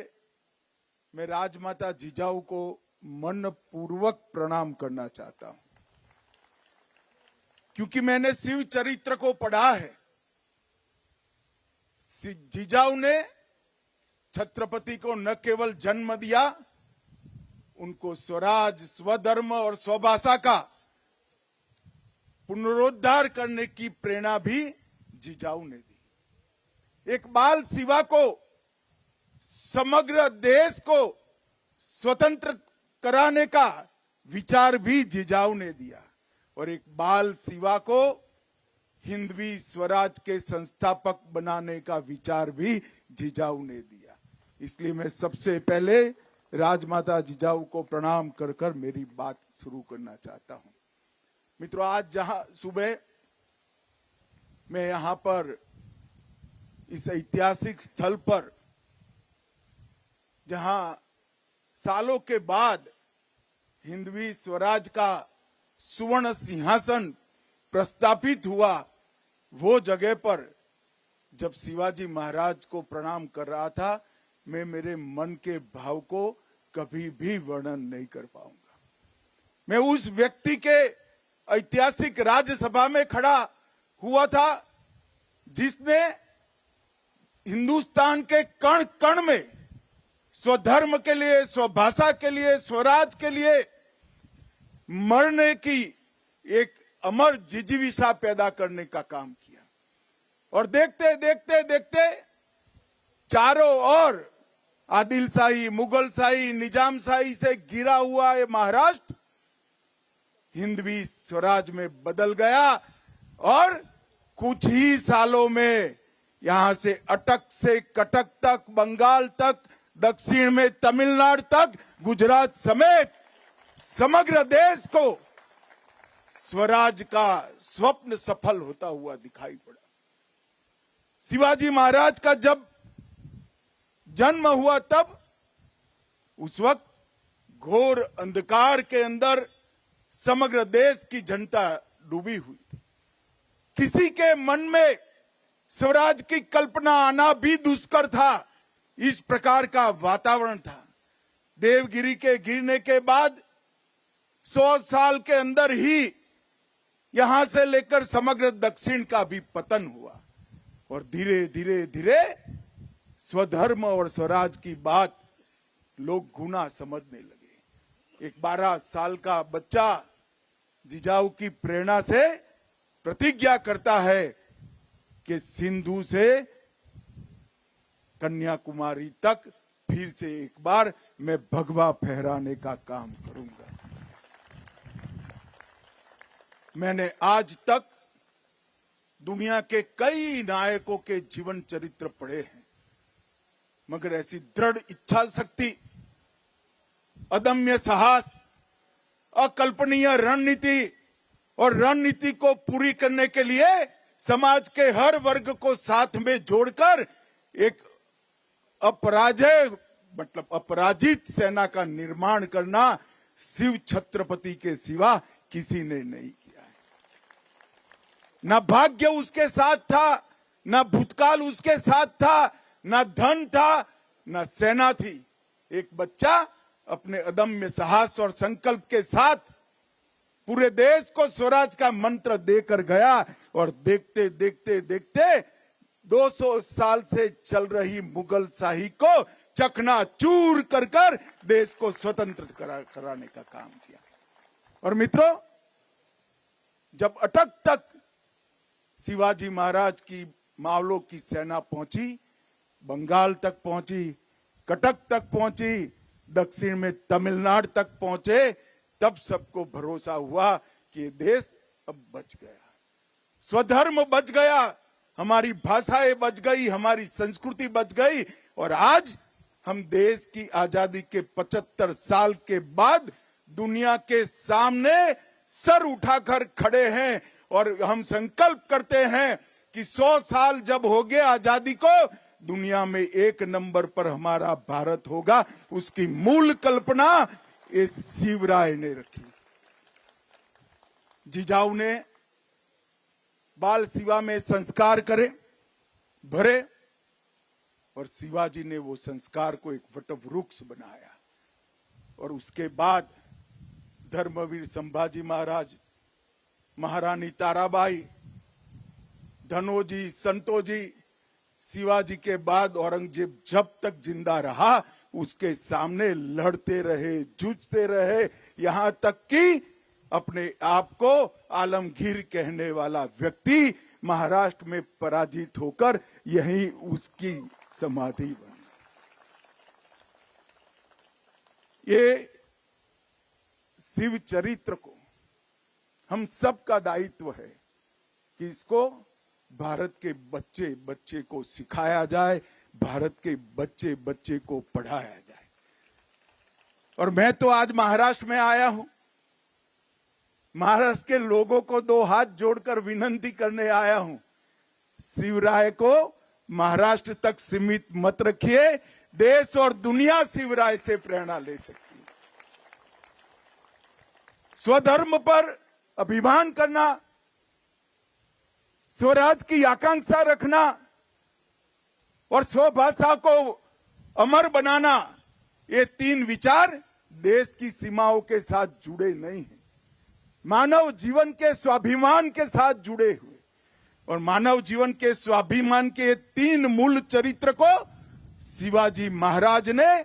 मैं राजमाता जिजाऊ को मनपूर्वक प्रणाम करना चाहता हूं, क्योंकि मैंने शिव चरित्र को पढ़ा है. जिजाऊ ने छत्रपति को न केवल जन्म दिया, उनको स्वराज, स्वधर्म और स्वभाषा का पुनरुद्धार करने की प्रेरणा भी जिजाऊ ने दी. एक बाल शिवा को, समग्र देश को स्वतंत्र कराने का विचार भी जिजाऊ ने दिया और एक बाल शिवा को हिंदवी स्वराज के संस्थापक बनाने का विचार भी जिजाऊ ने दिया. इसलिए मैं सबसे पहले राजमाता जिजाऊ को प्रणाम कर कर मेरी बात शुरू करना चाहता हूं. मित्रों, आज जहां सुबह मैं यहां पर इस ऐतिहासिक स्थल पर जहां सालों के बाद हिंदवी स्वराज का सुवर्ण सिंहासन प्रस्थापित हुआ, वो जगह पर जब शिवाजी महाराज को प्रणाम कर रहा था, मैं मेरे मन के भाव को कभी भी वर्णन नहीं कर पाऊंगा. मैं उस व्यक्ति के ऐतिहासिक राज्यसभा में खड़ा हुआ था जिसने हिंदुस्तान के कण कण में स्वधर्म के लिए, स्वभाषा के लिए, स्वराज के लिए मरने की एक अमर जिजीविषा पैदा करने का काम किया. और देखते देखते देखते चारों ओर आदिलशाही, मुगलशाही, निजामशाही से घिरा हुआ ये महाराष्ट्र हिंदवी स्वराज में बदल गया और कुछ ही सालों में यहां से अटक से कटक तक, बंगाल तक, दक्षिण में तमिलनाडु तक, गुजरात समेत समग्र देश को स्वराज का स्वप्न सफल होता हुआ दिखाई पड़ा। शिवाजी महाराज का जब जन्म हुआ तब उस वक्त घोर अंधकार के अंदर समग्र देश की जनता डूबी हुई थी। किसी के मन में स्वराज की कल्पना आना भी दुष्कर था। इस प्रकार का वातावरण था। देवगिरी के गिरने के बाद 100 साल के अंदर ही यहां से लेकर समग्र दक्षिण का भी पतन हुआ और धीरे धीरे धीरे स्वधर्म और स्वराज की बात लोग गुना समझने लगे। एक 12 साल का बच्चा जिजाऊ की प्रेरणा से प्रतिज्ञा करता है कि सिंधु से कन्याकुमारी तक फिर से एक बार मैं भगवा फहराने का काम करूंगा। मैंने आज तक दुनिया के कई नायकों के जीवन चरित्र पढ़े हैं, मगर ऐसी दृढ़ इच्छा शक्ति, अदम्य साहस, अकल्पनीय रणनीति और रणनीति को पूरी करने के लिए समाज के हर वर्ग को साथ में जोड़कर एक अपराजय मतलब अपराजित सेना का निर्माण करना शिव छत्रपति के सिवा किसी ने नहीं किया है। न भाग्य उसके साथ था, न भूतकाल उसके साथ था, न धन था, न सेना थी। एक बच्चा अपने अदम्य साहस और संकल्प के साथ पूरे देश को स्वराज का मंत्र देकर गया और देखते देखते देखते 200 साल से चल रही मुगल शाही को चकनाचूर कर कर देश को स्वतंत्र कराने का काम किया। और मित्रों, जब अटक तक शिवाजी महाराज की मावलों की सेना पहुंची, बंगाल तक पहुंची, कटक तक पहुंची, दक्षिण में तमिलनाडु तक पहुंचे, तब सबको भरोसा हुआ कि ये देश अब बच गया, स्वधर्म बच गया, हमारी भाषाएं बच गई, हमारी संस्कृति बच गई। और आज हम देश की आजादी के 75 साल के बाद दुनिया के सामने सर उठाकर खड़े हैं और हम संकल्प करते हैं कि 100 साल जब हो गए आजादी को, दुनिया में 1 नंबर पर हमारा भारत होगा। उसकी मूल कल्पना इस शिवराय ने रखी। जिजाऊ ने बाल शिवा में संस्कार भरे और शिवाजी ने वो संस्कार को एक वटवृक्ष बनाया। और उसके बाद धर्मवीर संभाजी महाराज, महारानी ताराबाई, धनोजी, संतोजी, शिवाजी के बाद औरंगजेब जब तक जिंदा रहा उसके सामने लड़ते रहे, जूझते रहे, यहां तक कि अपने आप को आलमगीर कहने वाला व्यक्ति महाराष्ट्र में पराजित होकर यहीं उसकी समाधि बनी। ये शिव चरित्र को हम सबका दायित्व है कि इसको भारत के बच्चे बच्चे को सिखाया जाए, भारत के बच्चे बच्चे को पढ़ाया जाए। और मैं तो आज महाराष्ट्र में आया हूं, महाराष्ट्र के लोगों को 2 हाथ जोड़कर विनती करने आया हूं, शिवराय को महाराष्ट्र तक सीमित मत रखिए। देश और दुनिया शिवराय से प्रेरणा ले सकती है। स्वधर्म पर अभिमान करना, स्वराज की आकांक्षा रखना और स्वभाषा को अमर बनाना, ये 3 विचार देश की सीमाओं के साथ जुड़े नहीं हैं, मानव जीवन के स्वाभिमान के साथ जुड़े हुए। और मानव जीवन के स्वाभिमान के 3 मूल चरित्र को शिवाजी महाराज ने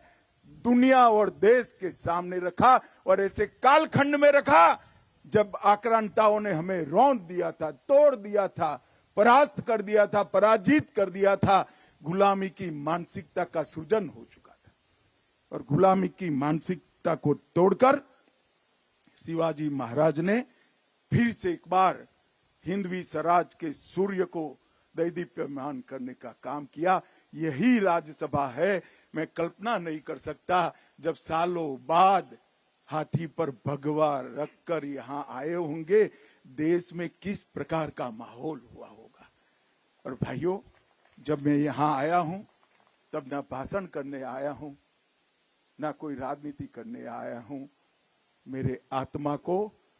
दुनिया और देश के सामने रखा और ऐसे कालखंड में रखा जब आक्रांताओं ने हमें रौंद दिया था, तोड़ दिया था, परास्त कर दिया था, पराजित कर दिया था। गुलामी की मानसिकता का सृजन हो चुका था और गुलामी की मानसिकता को तोड़कर शिवाजी महाराज ने फिर से एक बार हिंदवी स्वराज के सूर्य को दैदीप्यमान करने का काम किया। यही राज्यसभा है। मैं कल्पना नहीं कर सकता जब सालों बाद हाथी पर भगवा रखकर यहाँ आए होंगे, देश में किस प्रकार का माहौल हुआ होगा। और भाइयों, जब मैं यहाँ आया हूं तब ना भाषण करने आया हूं, ना कोई राजनीति करने आया हूं। मेरे आत्मा को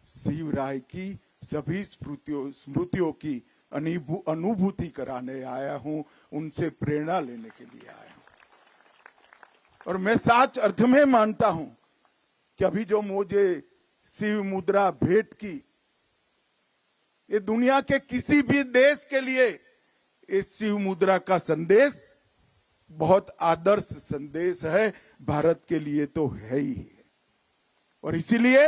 शिवराय की सभी स्मृतियों की अनुभूति कराने आया हूं, उनसे प्रेरणा लेने के लिए आया हूं। और मैं सच अर्थ में मानता हूं कि अभी जो मुझे शिव मुद्रा भेंट की, ये दुनिया के किसी भी देश के लिए इस शिव मुद्रा का संदेश बहुत आदर्श संदेश है, भारत के लिए तो है ही है। और इसीलिए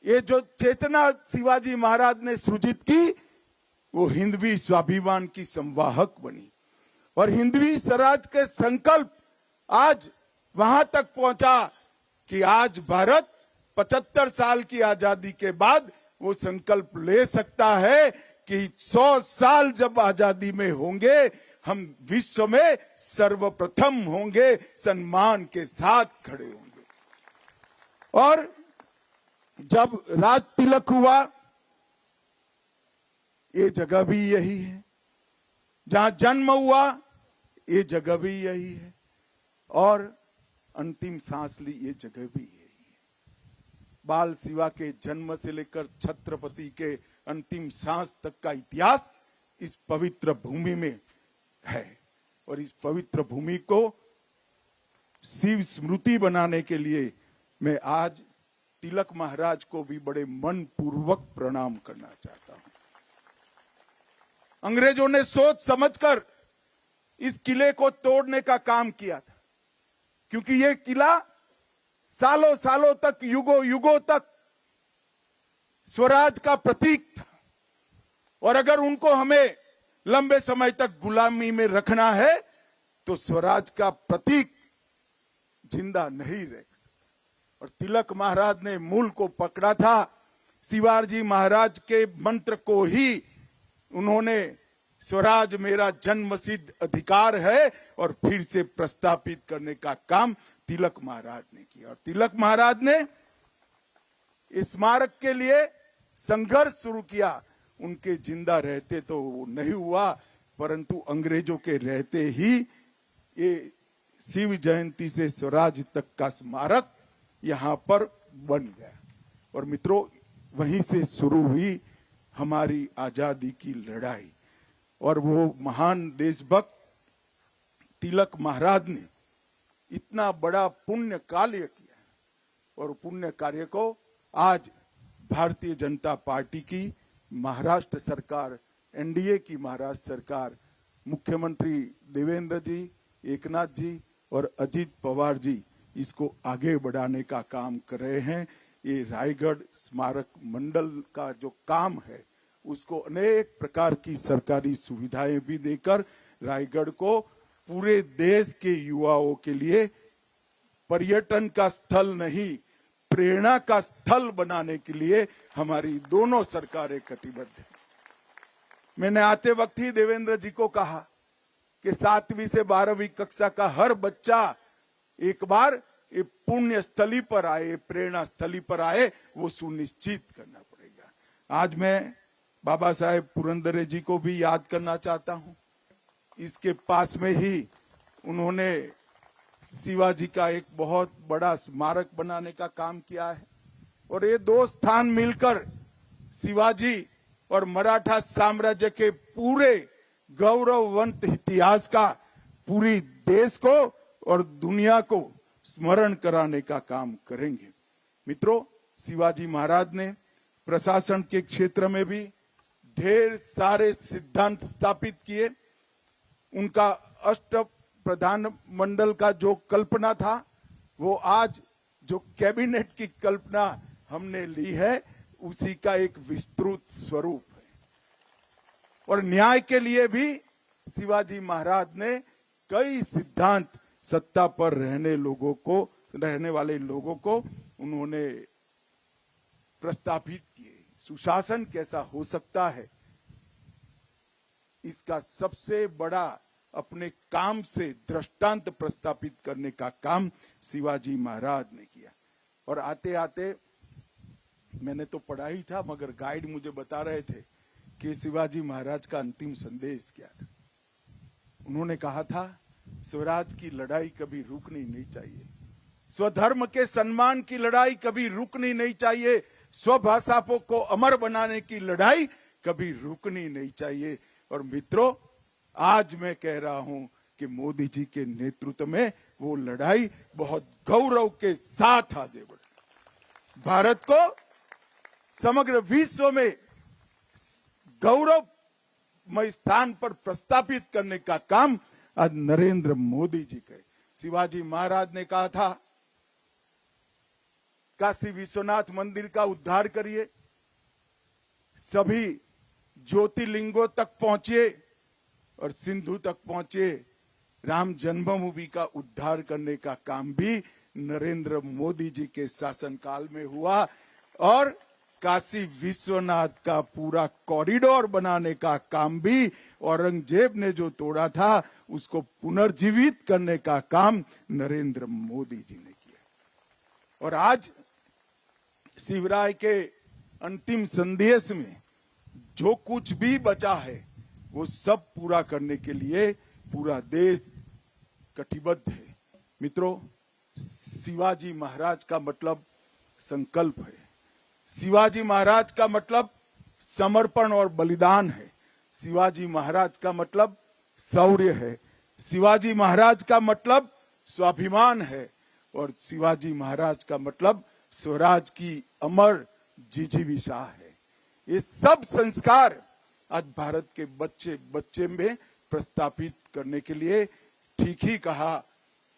ये जो चेतना शिवाजी महाराज ने सृजित की, वो हिंदवी स्वाभिमान की संवाहक बनी। और हिंदवी स्वराज के संकल्प आज वहां तक पहुंचा कि आज भारत 75 साल की आजादी के बाद वो संकल्प ले सकता है कि 100 साल जब आजादी में होंगे, हम विश्व में सर्वप्रथम होंगे, सम्मान के साथ खड़े होंगे। और जब राज तिलक हुआ, ये जगह भी यही है। जहां जन्म हुआ, ये जगह भी यही है। और अंतिम सांस ली, ये जगह भी यही है। बाल शिवा के जन्म से लेकर छत्रपति के अंतिम सांस तक का इतिहास इस पवित्र भूमि में है। और इस पवित्र भूमि को शिव स्मृति बनाने के लिए मैं आज तिलक महाराज को भी बड़े मन पूर्वक प्रणाम करना चाहता हूं। अंग्रेजों ने सोच समझकर इस किले को तोड़ने का काम किया था, क्योंकि यह किला सालों सालों तक, युगों युगों तक स्वराज का प्रतीक था। और अगर उनको हमें लंबे समय तक गुलामी में रखना है तो स्वराज का प्रतीक जिंदा नहीं रह सकता। और तिलक महाराज ने मूल को पकड़ा था। शिवाजी महाराज के मंत्र को ही उन्होंने स्वराज मेरा जन्मसिद्ध अधिकार है और फिर से प्रस्तापित करने का काम तिलक महाराज ने किया। और तिलक महाराज ने इस स्मारक के लिए संघर्ष शुरू किया। उनके जिंदा रहते तो वो नहीं हुआ, परंतु अंग्रेजों के रहते ही ये शिव जयंती से स्वराज तक का स्मारक यहां पर बन गया। और मित्रों, वहीं से शुरू हुई हमारी आजादी की लड़ाई। और वो महान देशभक्त तिलक महाराज ने इतना बड़ा पुण्य कार्य किया, और पुण्य कार्य को आज भारतीय जनता पार्टी की महाराष्ट्र सरकार, एनडीए की महाराष्ट्र सरकार, मुख्यमंत्री देवेंद्र जी, एकनाथ जी और अजित पवार जी इसको आगे बढ़ाने का काम कर रहे हैं। ये रायगढ़ स्मारक मंडल का जो काम है, उसको अनेक प्रकार की सरकारी सुविधाएं भी देकर रायगढ़ को पूरे देश के युवाओं के लिए पर्यटन का स्थल नहीं, प्रेरणा का स्थल बनाने के लिए हमारी दोनों सरकारें कटिबद्ध हैं। मैंने आते वक्त ही देवेंद्र जी को कहा कि 7वीं से 12वीं कक्षा का हर बच्चा एक बार ये पुण्य स्थली पर आए, प्रेरणा स्थली पर आए, वो सुनिश्चित करना पड़ेगा। आज मैं बाबा साहेब पुरंदरे जी को भी याद करना चाहता हूं। इसके पास में ही उन्होंने शिवाजी का एक बहुत बड़ा स्मारक बनाने का काम किया है। और ये दो स्थान मिलकर शिवाजी और मराठा साम्राज्य के पूरे गौरववंत इतिहास का पूरी देश को और दुनिया को स्मरण कराने का काम करेंगे। मित्रों, शिवाजी महाराज ने प्रशासन के क्षेत्र में भी ढेर सारे सिद्धांत स्थापित किए। उनका अष्ट प्रधान मंडल का जो कल्पना था, वो आज जो कैबिनेट की कल्पना हमने ली है, उसी का एक विस्तृत स्वरूप है। और न्याय के लिए भी शिवाजी महाराज ने कई सिद्धांत सत्ता पर रहने वाले लोगों को उन्होंने प्रस्तावित किए। सुशासन कैसा हो सकता है, इसका सबसे बड़ा अपने काम से दृष्टांत प्रस्थापित करने का काम शिवाजी महाराज ने किया। और आते आते मैंने तो पढ़ा ही था, मगर गाइड मुझे बता रहे थे कि शिवाजी महाराज का अंतिम संदेश क्या था। उन्होंने कहा था, स्वराज की लड़ाई कभी रुकनी नहीं चाहिए, स्वधर्म के सम्मान की लड़ाई कभी रुकनी नहीं चाहिए, स्वभाषा को अमर बनाने की लड़ाई कभी रुकनी नहीं चाहिए। और मित्रों, आज मैं कह रहा हूं कि मोदी जी के नेतृत्व में वो लड़ाई बहुत गौरव के साथ आगे बढ़ी। भारत को समग्र विश्व में गौरवमय स्थान पर प्रस्थापित करने का काम आज नरेंद्र मोदी जी करे। शिवाजी महाराज ने कहा था, काशी विश्वनाथ मंदिर का उद्धार करिए, सभी ज्योतिर्लिंगों तक पहुंचिए और सिंधु तक पहुंचे। राम जन्मभूमि का उद्धार करने का काम भी नरेंद्र मोदी जी के शासनकाल में हुआ और काशी विश्वनाथ का पूरा कॉरिडोर बनाने का काम भी औरंगजेब ने जो तोड़ा था उसको पुनर्जीवित करने का काम नरेंद्र मोदी जी ने किया। और आज शिवराय के अंतिम संदेश में जो कुछ भी बचा है वो सब पूरा करने के लिए पूरा देश कटिबद्ध है। मित्रों, शिवाजी महाराज का मतलब संकल्प है, शिवाजी महाराज का मतलब समर्पण और बलिदान है, शिवाजी महाराज का मतलब शौर्य है, शिवाजी महाराज का मतलब स्वाभिमान है और शिवाजी महाराज का मतलब स्वराज की अमर जिजीविषा है। ये सब संस्कार आज भारत के बच्चे बच्चे में प्रस्थापित करने के लिए ठीक ही कहा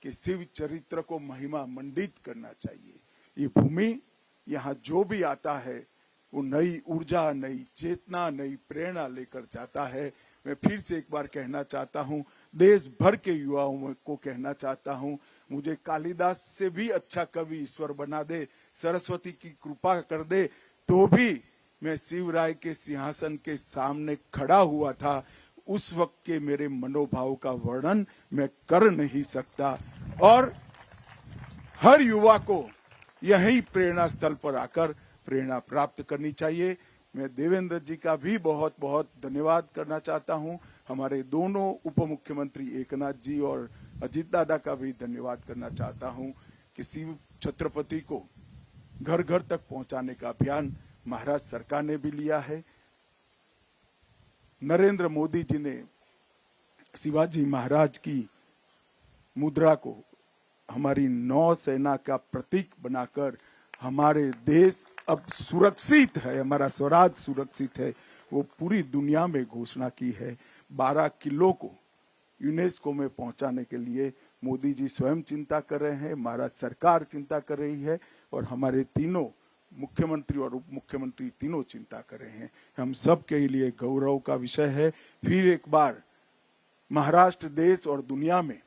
कि शिव चरित्र को महिमा मंडित करना चाहिए। ये भूमि, यहाँ जो भी आता है वो नई ऊर्जा, नई चेतना, नई प्रेरणा लेकर जाता है। मैं फिर से एक बार कहना चाहता हूँ, देश भर के युवाओं को कहना चाहता हूँ, मुझे कालिदास से भी अच्छा कवि ईश्वर बना दे, सरस्वती की कृपा कर दे, तो भी मैं शिवराय के सिंहासन के सामने खड़ा हुआ था, उस वक्त के मेरे मनोभाव का वर्णन मैं कर नहीं सकता। और हर युवा को यही प्रेरणा स्थल पर आकर प्रेरणा प्राप्त करनी चाहिए। मैं देवेंद्र जी का भी बहुत बहुत धन्यवाद करना चाहता हूं। हमारे दोनों उप मुख्यमंत्री एकनाथ जी और अजीत दादा का भी धन्यवाद करना चाहता हूं कि शिव छत्रपति को घर घर तक पहुंचाने का अभियान महाराष्ट्र सरकार ने भी लिया है। नरेंद्र मोदी जी ने शिवाजी महाराज की मुद्रा को हमारी नौसेना का प्रतीक बनाकर हमारे देश अब सुरक्षित है, हमारा स्वराज सुरक्षित है, वो पूरी दुनिया में घोषणा की है। 12 किलो को यूनेस्को में पहुंचाने के लिए मोदी जी स्वयं चिंता कर रहे हैं, महाराष्ट्र सरकार चिंता कर रही है और हमारे तीनों मुख्यमंत्री और उप मुख्यमंत्री तीनों चिंता कर रहे हैं। हम सब के लिए गौरव का विषय है। फिर एक बार महाराष्ट्र देश और दुनिया में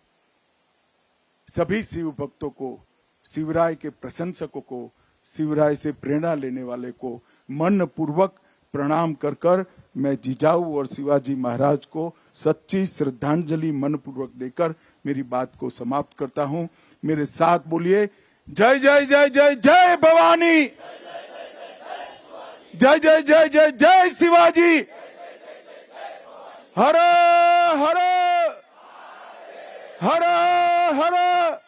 सभी शिव भक्तों को, शिवराय के प्रशंसकों को, शिवराय से प्रेरणा लेने वाले को मन पूर्वक प्रणाम कर कर मैं जिजाऊ और शिवाजी महाराज को सच्ची श्रद्धांजलि मन पूर्वक देकर मेरी बात को समाप्त करता हूं। मेरे साथ बोलिए, जय जय जय जय जय भवानी, जय जय जय जय जय शिवाजी, हर हर हर हर